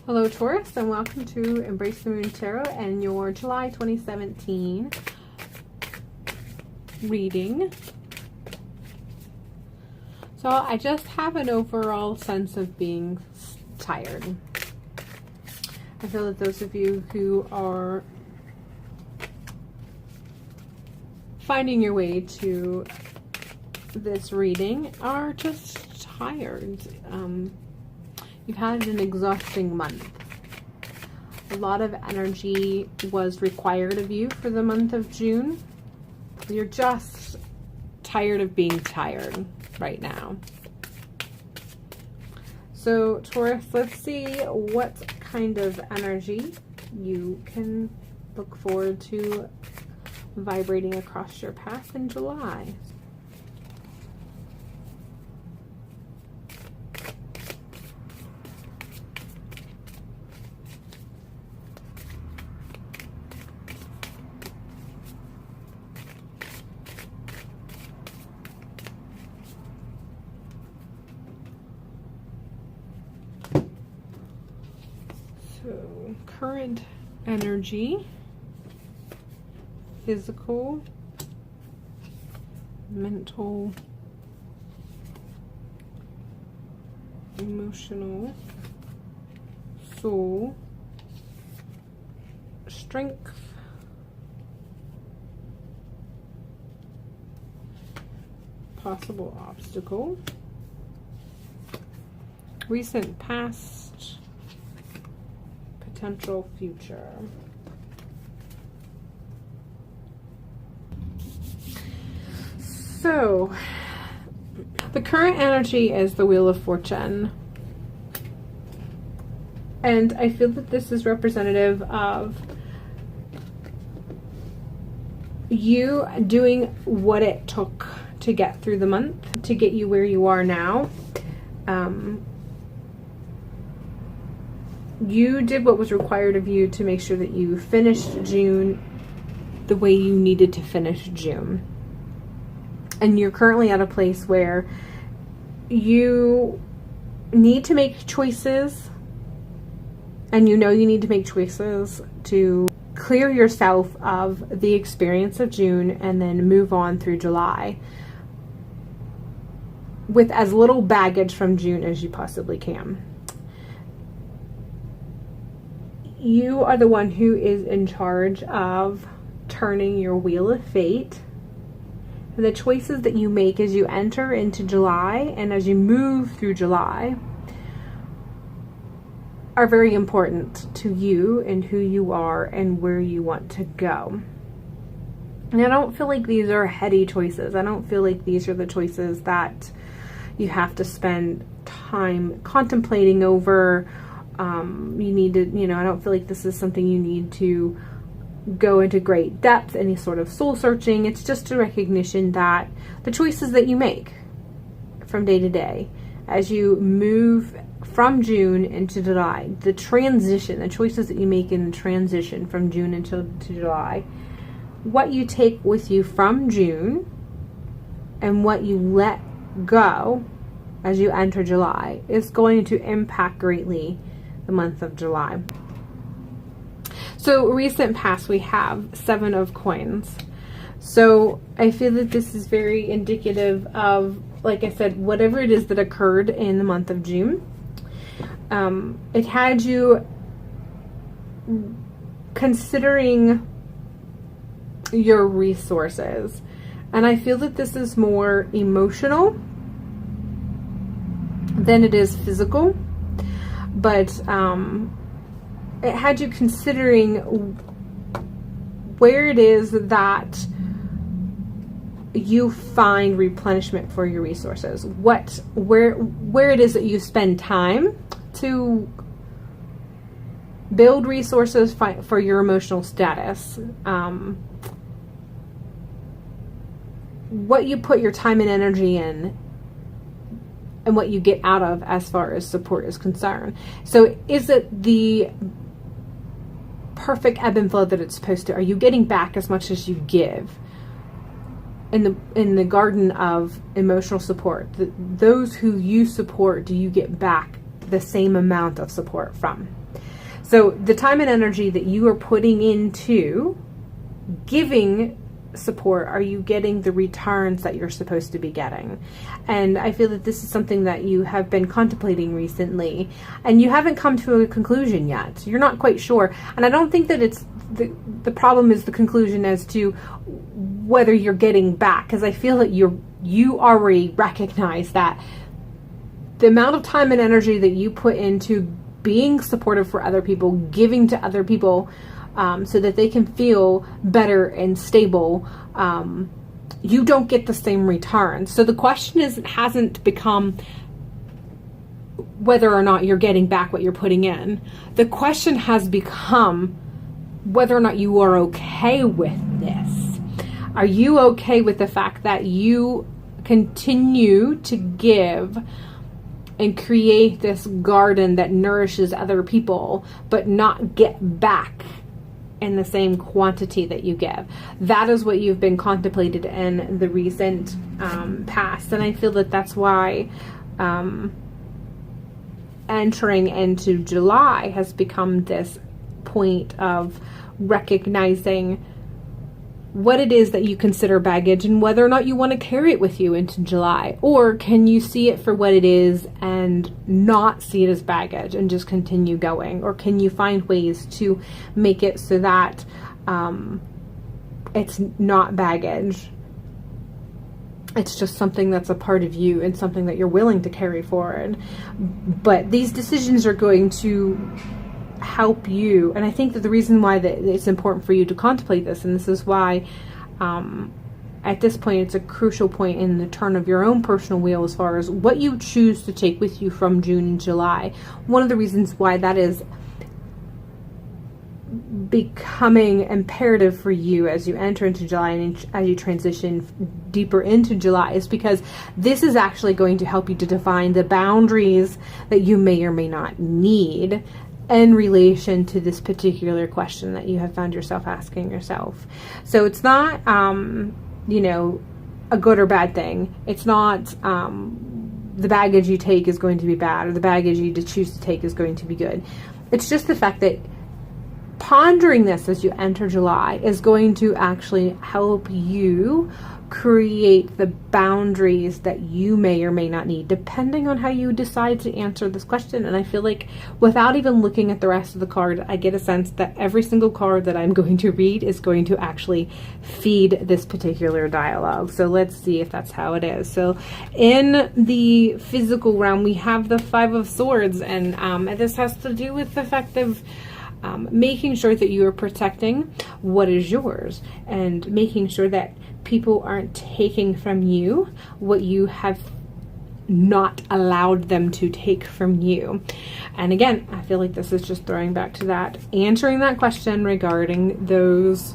Hello Taurus, and welcome to Embrace the Moon Tarot and your July 2017 reading. So I just have an overall sense of being tired. I feel that those of you who are finding your way to this reading are just tired. You've had an exhausting month. A lot of energy was required of you for the month of June. You're just tired of being tired right now. So Taurus, let's see what kind of energy you can look forward to vibrating across your path in July. So, current energy, physical, mental, emotional, soul, strength, possible obstacle, recent past, potential future. So, the current energy is the Wheel of Fortune. And I feel that this is representative of you doing what it took to get through the month, to get you where you are now. You did what was required of you to make sure that you finished June the way you needed to finish June. And you're currently at a place where you need to make choices, and you know you need to make choices to clear yourself of the experience of June and then move on through July with as little baggage from June as you possibly can. You are the one who is in charge of turning your wheel of fate. And the choices that you make as you enter into July and as you move through July are very important to you and who you are and where you want to go. And I don't feel like these are heady choices. I don't feel like these are the choices that you have to spend time contemplating over. You need to, I don't feel like this is something you need to go into great depth, any sort of soul searching. It's just a recognition that the choices that you make from day to day, as you move from June into July, the transition, the choices that you make in the transition from June to July, what you take with you from June and what you let go as you enter July is going to impact greatly the month of July. So recent past, we have 7 of coins. So I feel that this is very indicative of, like I said, whatever it is that occurred in the month of June. It had you considering your resources. And I feel that this is more emotional than it is physical. But it had you considering where it is that you find replenishment for your resources. Where it is that you spend time to build resources for your emotional status. What you put your time and energy in, and what you get out of as far as support is concerned. So is it the perfect ebb and flow that it's supposed to? Are you getting back as much as you give? In the garden of emotional support, those who you support, do you get back the same amount of support from. So the time and energy that you are putting into giving support, are you getting the returns that you're supposed to be getting? And I feel that this is something that you have been contemplating recently, and you haven't come to a conclusion yet. You're not quite sure. And I don't think that it's the problem is the conclusion as to whether you're getting back, because I feel that you already recognize that the amount of time and energy that you put into being supportive for other people, giving to other people, so that they can feel better and stable, you don't get the same return. So the question hasn't become whether or not you're getting back what you're putting in. The question has become whether or not you are okay with this. Are you okay with the fact that you continue to give and create this garden that nourishes other people, but not get back in the same quantity that you give? That is what you've been contemplated in the recent past. And I feel that that's why entering into July has become this point of recognizing what it is that you consider baggage and whether or not you want to carry it with you into July. Or can you see it for what it is and not see it as baggage and just continue going? Or can you find ways to make it so that it's not baggage? It's just something that's a part of you and something that you're willing to carry forward. But these decisions are going to help you, and I think that the reason why that it's important for you to contemplate this, and this is why at this point it's a crucial point in the turn of your own personal wheel as far as what you choose to take with you from June and July. One of the reasons why that is becoming imperative for you as you enter into July and as you transition deeper into July is because this is actually going to help you to define the boundaries that you may or may not need in relation to this particular question that you have found yourself asking yourself. So it's not, a good or bad thing. It's not the baggage you take is going to be bad or the baggage you choose to take is going to be good. It's just the fact that pondering this as you enter July is going to actually help you create the boundaries that you may or may not need, depending on how you decide to answer this question. And I feel like without even looking at the rest of the card, I get a sense that every single card that I'm going to read is going to actually feed this particular dialogue. So let's see if that's how it is. So in the physical realm, we have the Five of Swords, and this has to do with the fact of making sure that you are protecting what is yours and making sure that people aren't taking from you what you have not allowed them to take from you. And again, I feel like this is just throwing back to that, answering that question regarding those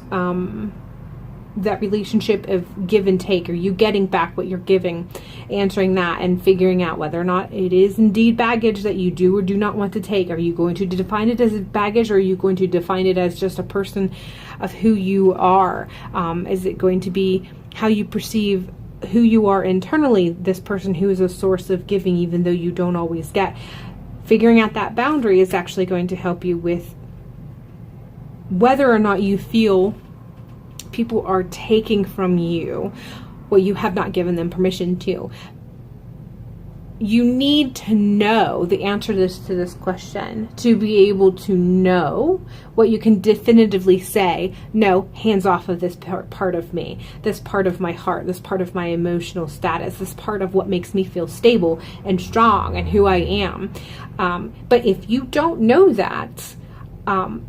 that relationship of give and take. Are you getting back what you're giving? Answering that and figuring out whether or not it is indeed baggage that you do or do not want to take. Are you going to define it as baggage, or are you going to define it as just a person of who you are? Is it going to be how you perceive who you are internally, this person who is a source of giving even though you don't always get? Figuring out that boundary is actually going to help you with whether or not you feel people are taking from you what you have not given them permission to. You need to know the answer to this question to be able to know what you can definitively say, no, hands off of this part of me, this part of my heart, this part of my emotional status, this part of what makes me feel stable and strong and who I am. But if you don't know that,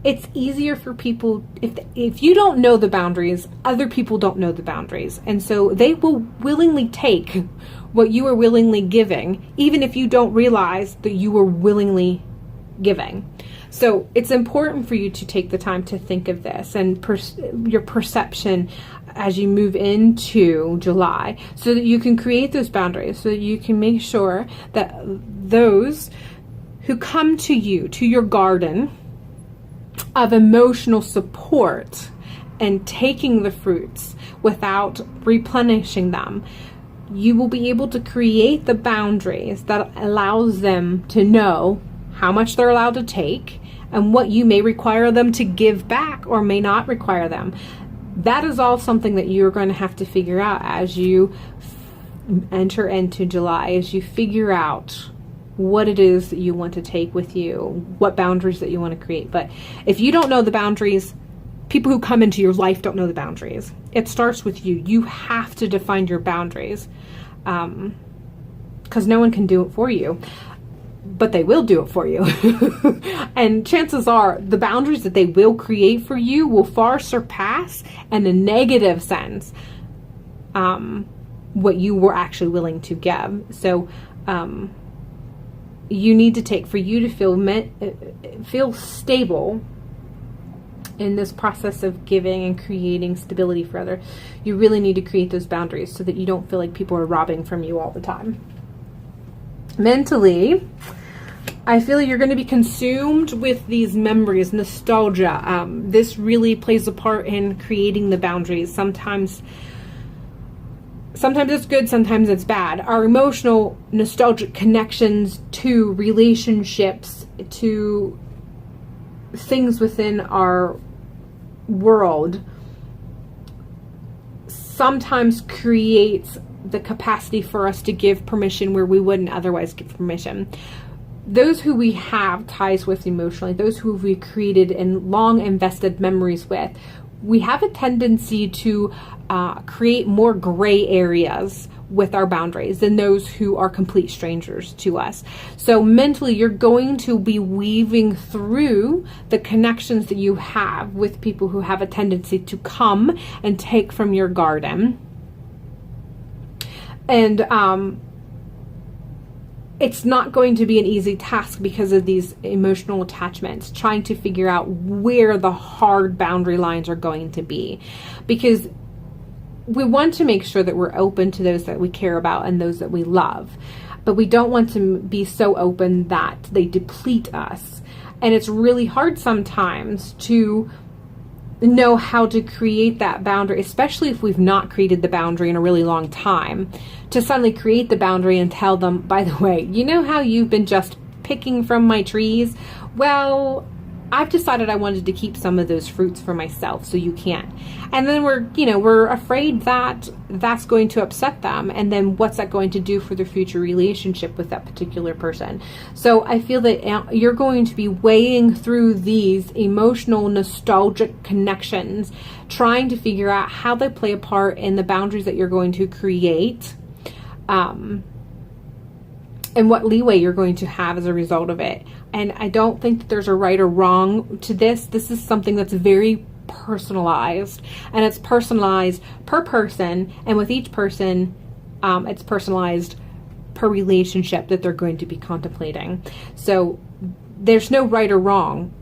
it's easier for people, if you don't know the boundaries, other people don't know the boundaries. And so they will willingly take what you are willingly giving, even if you don't realize that you were willingly giving. So it's important for you to take the time to think of this and your perception as you move into July, so that you can create those boundaries, so that you can make sure that those who come to you, to your garden of emotional support and taking the fruits without replenishing them, you will be able to create the boundaries that allows them to know how much they're allowed to take and what you may require them to give back or may not require them. That is all something that you're going to have to figure out as you enter into July, as you figure out what it is that you want to take with you, what boundaries that you want to create. But if you don't know the boundaries, people who come into your life don't know the boundaries. It starts with you. You have to define your boundaries, because no one can do it for you, but they will do it for you. And chances are the boundaries that they will create for you will far surpass, in a negative sense, what you were actually willing to give. So you need to take, for you to feel stable in this process of giving and creating stability for others, you really need to create those boundaries so that you don't feel like people are robbing from you all the time. Mentally, I feel you're going to be consumed with these memories, nostalgia. This really plays a part in creating the boundaries. Sometimes it's good, sometimes it's bad. Our emotional, nostalgic connections to relationships, to things within our world, sometimes creates the capacity for us to give permission where we wouldn't otherwise give permission. Those who we have ties with emotionally, those who we created and long invested memories with, we have a tendency to create more gray areas with our boundaries than those who are complete strangers to us. So mentally, you're going to be weaving through the connections that you have with people who have a tendency to come and take from your garden. And it's not going to be an easy task because of these emotional attachments, trying to figure out where the hard boundary lines are going to be. Because we want to make sure that we're open to those that we care about and those that we love. But we don't want to be so open that they deplete us. And it's really hard sometimes to know how to create that boundary, especially if we've not created the boundary in a really long time, to suddenly create the boundary and tell them, by the way, you know how you've been just picking from my trees? Well, I've decided I wanted to keep some of those fruits for myself, so you can't. And then we're afraid that that's going to upset them. And then what's that going to do for their future relationship with that particular person? So I feel that you're going to be weighing through these emotional, nostalgic connections, trying to figure out how they play a part in the boundaries that you're going to create, and what leeway you're going to have as a result of it. And I don't think that there's a right or wrong to this. This is something that's very personalized, and it's personalized per person, and with each person, it's personalized per relationship that they're going to be contemplating. So there's no right or wrong.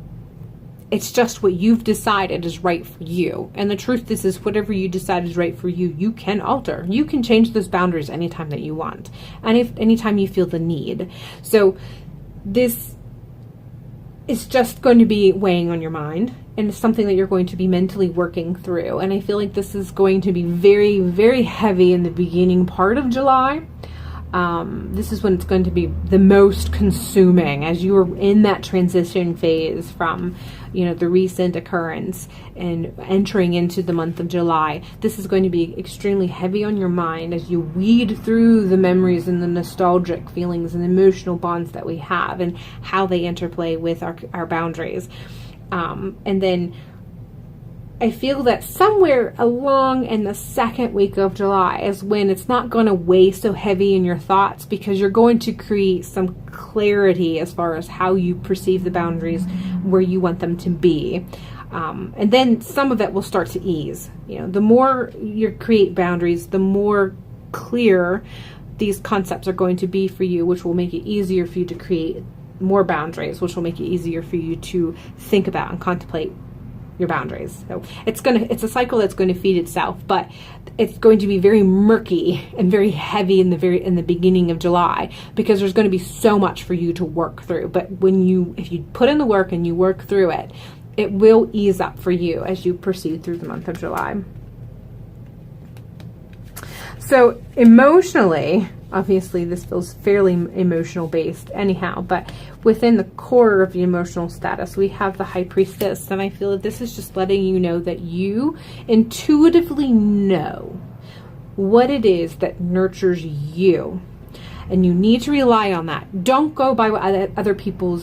It's just what you've decided is right for you. And the truth is whatever you decide is right for you, you can alter. You can change those boundaries anytime that you want, and anytime you feel the need. So this is just going to be weighing on your mind, and it's something that you're going to be mentally working through. And I feel like this is going to be very, very heavy in the beginning part of July. This is when it's going to be the most consuming, as you are in that transition phase from, the recent occurrence and entering into the month of July. This is going to be extremely heavy on your mind as you weed through the memories and the nostalgic feelings and emotional bonds that we have and how they interplay with our boundaries. And then I feel that somewhere along in the second week of July is when it's not going to weigh so heavy in your thoughts, because you're going to create some clarity as far as how you perceive the boundaries, where you want them to be. And then some of it will start to ease. The more you create boundaries, the more clear these concepts are going to be for you, which will make it easier for you to create more boundaries, which will make it easier for you to think about and contemplate your boundaries. So it's a cycle that's going to feed itself, but it's going to be very murky and very heavy in the beginning of July, because there's going to be so much for you to work through. But if you put in the work and you work through it, it will ease up for you as you proceed through the month of July. So emotionally, obviously this feels fairly emotional based anyhow, but within the core of the emotional status, we have the High Priestess. And I feel that this is just letting you know that you intuitively know what it is that nurtures you. And you need to rely on that. Don't go by what other people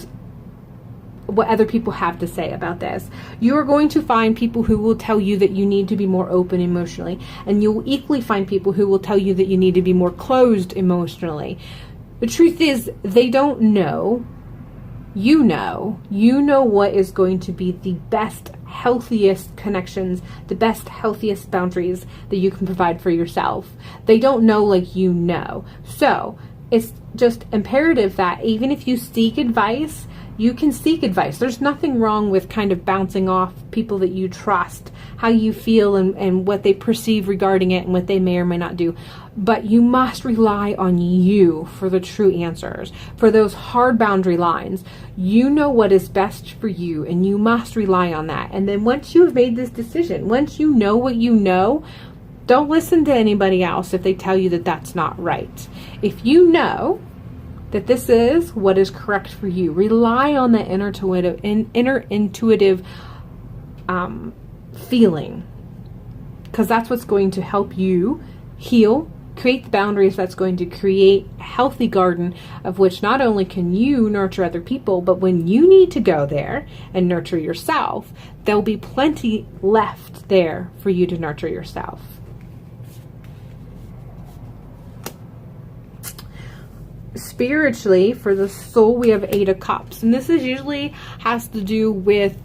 have to say about this. You are going to find people who will tell you that you need to be more open emotionally, and you will equally find people who will tell you that you need to be more closed emotionally. The truth is, they don't know. You know what is going to be the best, healthiest connections, the best, healthiest boundaries that you can provide for yourself. They don't know like you know. So it's just imperative that even if you seek advice, you can seek advice. There's nothing wrong with kind of bouncing off people that you trust, how you feel and what they perceive regarding it and what they may or may not do. But you must rely on you for the true answers, for those hard boundary lines. You know what is best for you, and you must rely on that. And then once you've made this decision, once you know what you know, don't listen to anybody else if they tell you that that's not right. If you know that this is what is correct for you, rely on the inner intuitive feeling, because that's what's going to help you heal, create the boundaries that's going to create a healthy garden of which not only can you nurture other people, but when you need to go there and nurture yourself, there'll be plenty left there for you to nurture yourself. Spiritually, for the soul, we have 8 of Cups, and this is usually has to do with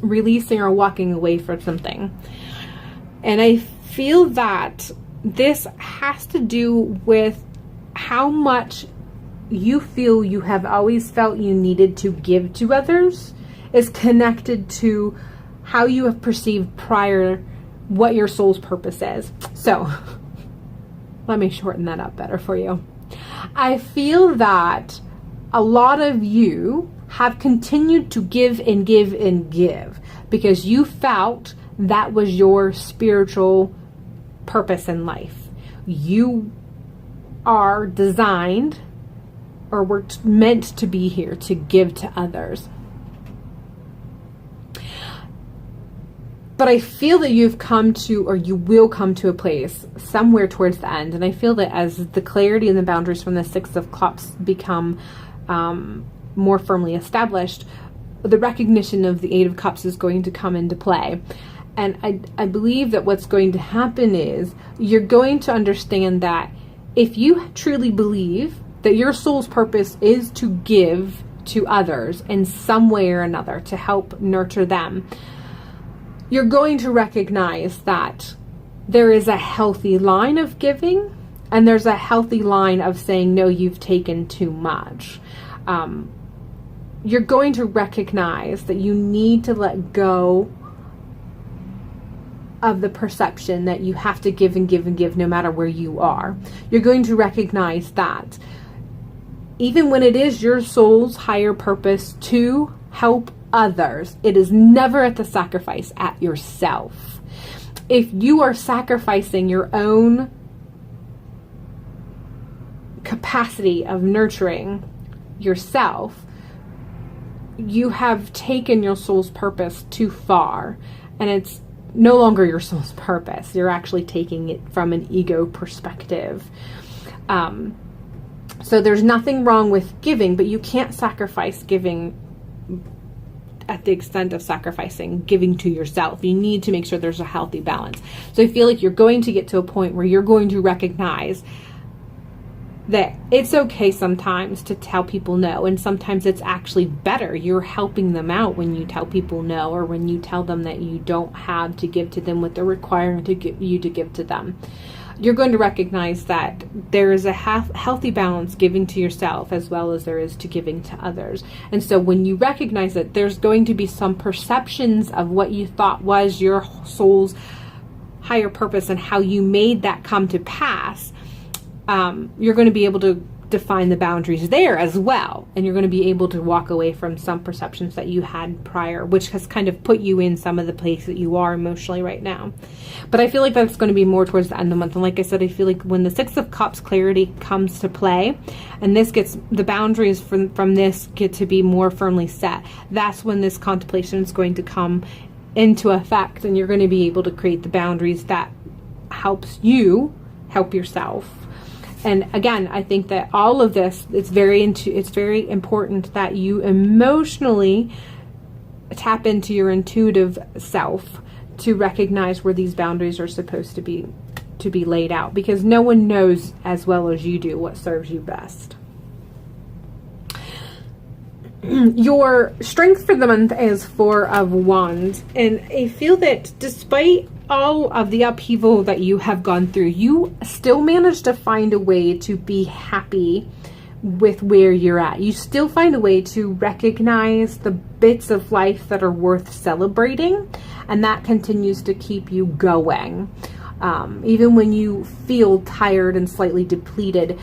releasing or walking away from something. And I feel that this has to do with how much you feel you have always felt you needed to give to others is connected to how you have perceived prior what your soul's purpose is. So let me shorten that up better for you. I feel that a lot of you have continued to give and give and give because you felt that was your spiritual purpose in life. You are designed or were meant to be here to give to others. But I feel that you've come to, or you will come to a place somewhere towards the end. And I feel that as the clarity and the boundaries from the 6 of Cups become more firmly established, the recognition of the 8 of Cups is going to come into play. And I believe that what's going to happen is you're going to understand that if you truly believe that your soul's purpose is to give to others in some way or another, to help nurture them, you're going to recognize that there is a healthy line of giving and there's a healthy line of saying, no, you've taken too much. You're going to recognize that you need to let go of the perception that you have to give and give and give no matter where you are. You're going to recognize that even when it is your soul's higher purpose to help others, it is never at the sacrifice at yourself. If you are sacrificing your own capacity of nurturing yourself, you have taken your soul's purpose too far, and it's no longer your soul's purpose. You're actually taking it from an ego perspective. So there's nothing wrong with giving, but you can't sacrifice giving at the extent of sacrificing giving to yourself. You need to make sure there's a healthy balance. So I feel like you're going to get to a point where you're going to recognize that it's okay sometimes to tell people no, and sometimes it's actually better. You're helping them out when you tell people no, or when you tell them that you don't have to give to them what they're requiring to get you to give to them. You're going to recognize that there is a healthy balance giving to yourself as well as there is to giving to others. And so when you recognize that there's going to be some perceptions of what you thought was your soul's higher purpose and how you made that come to pass, you're going to be able to define the boundaries there as well. And you're going to be able to walk away from some perceptions that you had prior, which has kind of put you in some of the place that you are emotionally right now. But I feel like that's going to be more towards the end of the month. And like I said, I feel like when the Six of Cups clarity comes to play, and this gets, the boundaries from this get to be more firmly set, that's when this contemplation is going to come into effect, and you're going to be able to create the boundaries that helps you help yourself. And again, I think that all of this, it's very important that you emotionally tap into your intuitive self to recognize where these boundaries are supposed to be laid out, because no one knows as well as you do what serves you best. Your strength for the month is Four of Wands, and I feel that despite all of the upheaval that you have gone through, you still manage to find a way to be happy with where you're at. You still find a way to recognize the bits of life that are worth celebrating, and that continues to keep you going. Even when you feel tired and slightly depleted,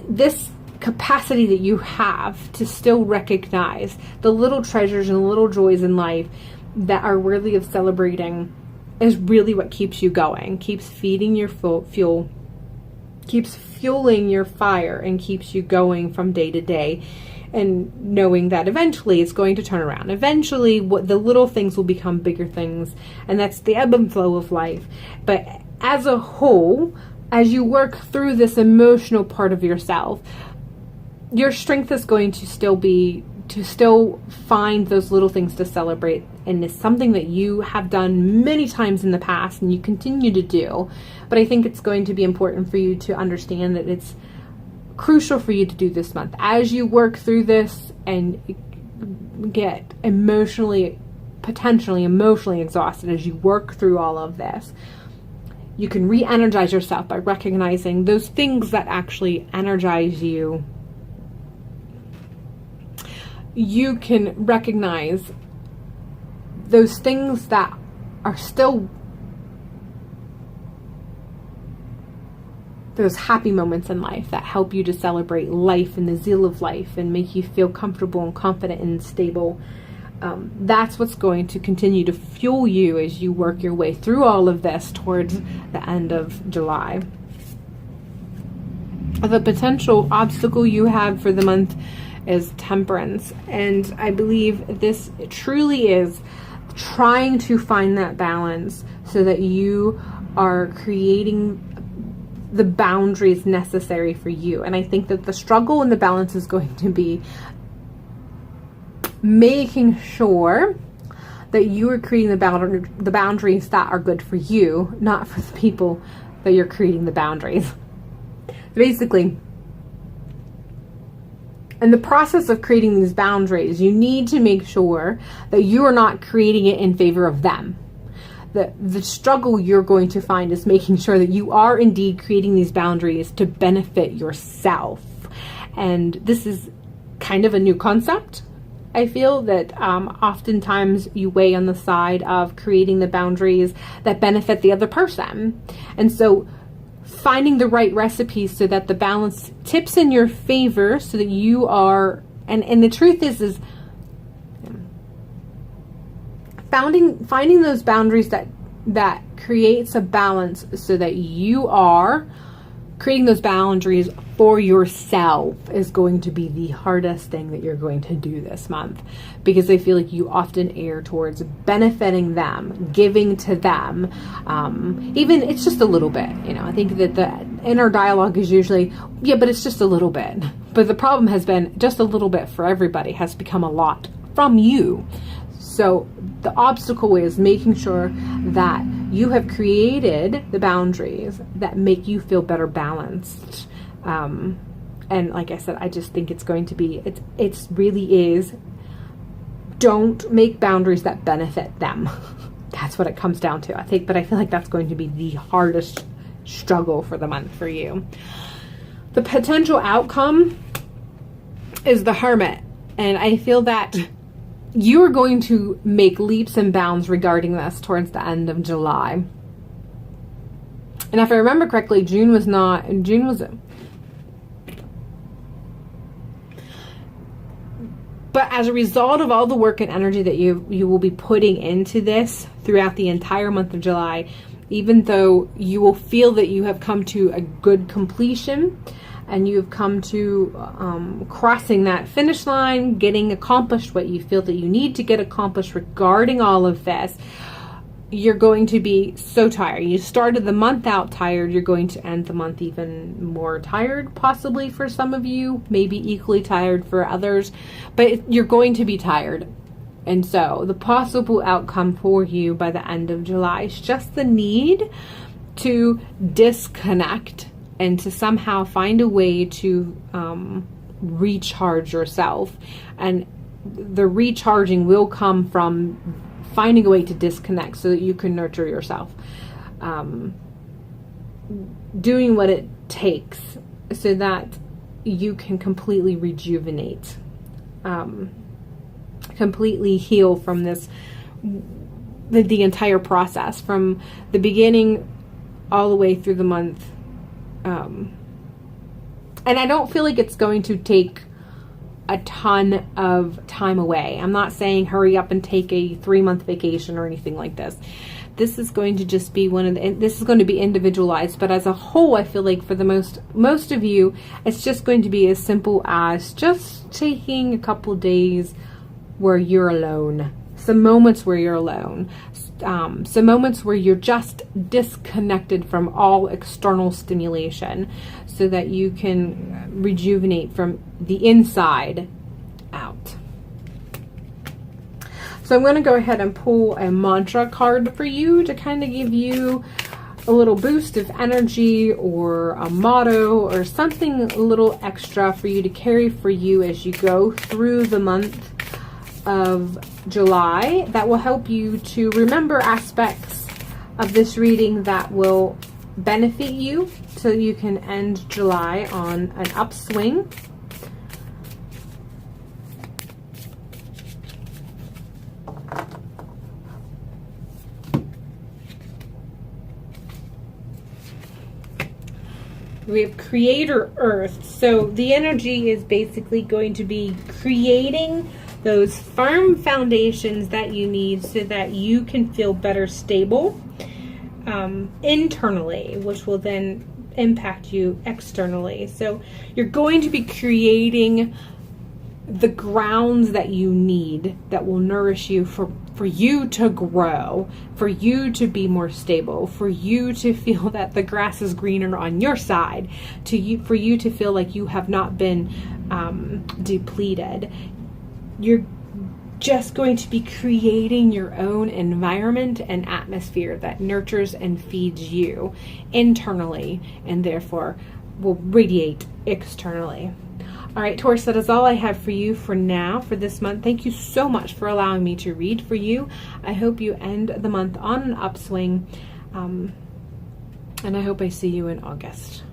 this capacity that you have to still recognize the little treasures and the little joys in life that are worthy of celebrating is really what keeps you going, keeps feeding your fuel, keeps fueling your fire, and keeps you going from day to day, and knowing that eventually it's going to turn around. Eventually what the little things will become bigger things, and that's the ebb and flow of life. But as a whole, as you work through this emotional part of yourself, your strength is going to still be to still find those little things to celebrate, and it's something that you have done many times in the past and you continue to do. But I think it's going to be important for you to understand that it's crucial for you to do this month as you work through this and get potentially emotionally exhausted. As you work through all of this, you can re-energize yourself by recognizing those things that actually energize you. You can recognize those things that are still those happy moments in life that help you to celebrate life and the zeal of life and make you feel comfortable and confident and stable. That's what's going to continue to fuel you as you work your way through all of this towards the end of July. The potential obstacle you have for the month is Temperance, and I believe this truly is trying to find that balance so that you are creating the boundaries necessary for you. And I think that the struggle and the balance is going to be making sure that you are creating the boundaries that are good for you, not for the people that you're creating the boundaries. Basically, in the process of creating these boundaries, you need to make sure that you are not creating it in favor of them. The struggle you're going to find is making sure that you are indeed creating these boundaries to benefit yourself. And this is kind of a new concept. I feel that oftentimes you weigh on the side of creating the boundaries that benefit the other person. And so finding the right recipes so that the balance tips in your favor so that you are, and the truth is finding those boundaries that creates a balance so that you are creating those boundaries for yourself is going to be the hardest thing that you're going to do this month, because I feel like you often err towards benefiting them, giving to them, even it's just a little bit, I think that the inner dialogue is usually, yeah, but it's just a little bit. But the problem has been just a little bit for everybody has become a lot from you. So the obstacle is making sure that you have created the boundaries that make you feel better balanced. And like I said, I just think it's going to be, it really is, don't make boundaries that benefit them. That's what it comes down to, I think. But I feel like that's going to be the hardest struggle for the month for you. The potential outcome is the Hermit. And I feel that you are going to make leaps and bounds regarding this towards the end of July. And if I remember correctly, June was But as a result of all the work and energy that you will be putting into this throughout the entire month of July, even though you will feel that you have come to a good completion and you have come to crossing that finish line, getting accomplished what you feel that you need to get accomplished regarding all of this, you're going to be so tired. You started the month out tired. You're going to end the month even more tired, possibly for some of you, maybe equally tired for others, but you're going to be tired. And so the possible outcome for you by the end of July is just the need to disconnect and to somehow find a way to recharge yourself. And the recharging will come from finding a way to disconnect so that you can nurture yourself. Doing what it takes so that you can completely rejuvenate, completely heal from this, the entire process from the beginning all the way through the month. And I don't feel like it's going to take a ton of time away. I'm not saying hurry up and take a 3-month vacation or anything like this. This is going to just be this is going to be individualized, but as a whole, I feel like for the most of you, it's just going to be as simple as just taking a couple days where you're alone. Some moments where you're alone. Some moments where you're just disconnected from all external stimulation so that you can rejuvenate from the inside out. So I'm going to go ahead and pull a mantra card for you to kind of give you a little boost of energy or a motto or something a little extra for you to carry for you as you go through the month of July that will help you to remember aspects of this reading that will benefit you so you can end July on an upswing. We have Creator Earth. So the energy is basically going to be creating those firm foundations that you need so that you can feel better stable internally, which will then impact you externally. So you're going to be creating the grounds that you need that will nourish you for you to grow, for you to be more stable, for you to feel that the grass is greener on your side, for you to feel like you have not been depleted. You're just going to be creating your own environment and atmosphere that nurtures and feeds you internally and therefore will radiate externally. All right, Taurus, that is all I have for you for now, for this month. Thank you so much for allowing me to read for you. I hope you end the month on an upswing, and I hope I see you in August.